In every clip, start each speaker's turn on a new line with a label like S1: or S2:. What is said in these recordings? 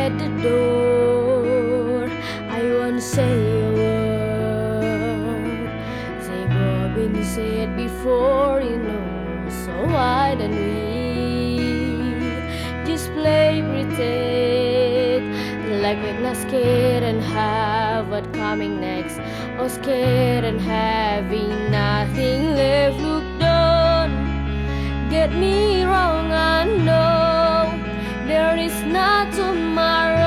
S1: at the door, I won't say a word. Say what been said before, so why don't we just play pretend like we're not scared and have what coming next, or scared and having nothing left. Look, don't get me wrong, I know there is not tomorrow.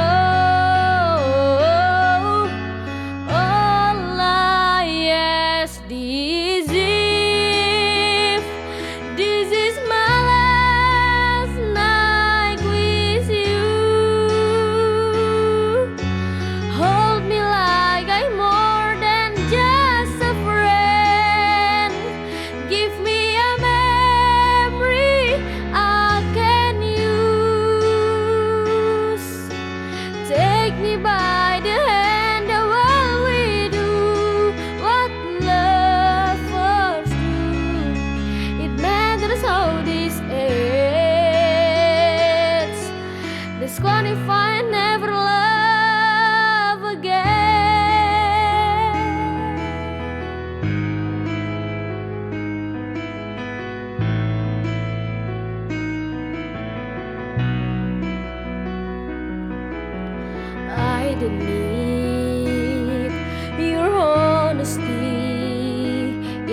S1: All I ask is if this is my last night with you, hold me like I'm more than just a friend. Give me a memory I can use. Take me by the hand while we do what love first do. It matters how this ends. Disqualify, never love again. I don't need your honesty,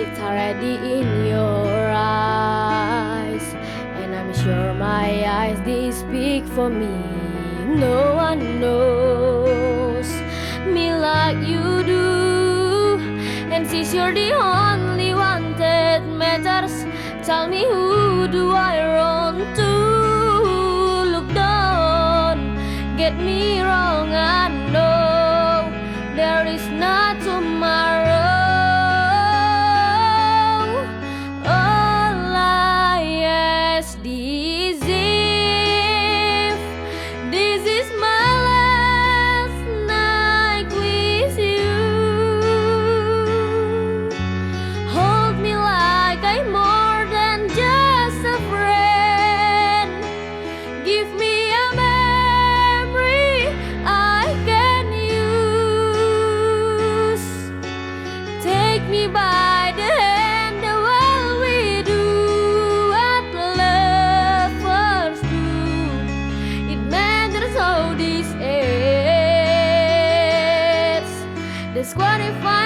S1: it's already in your eyes, and I'm sure my eyes, they speak for me. No one knows me like you do, and since you're the only one that matters, tell me, who do I run to? Look, don't get me wrong, I know there is not tomorrow. All I ask is if this is my last night with you, hold me like I'm more than just a friend. Give me a memory I can use. Take me by the hand while we do what love first do. It matters how this ends. Disqualify,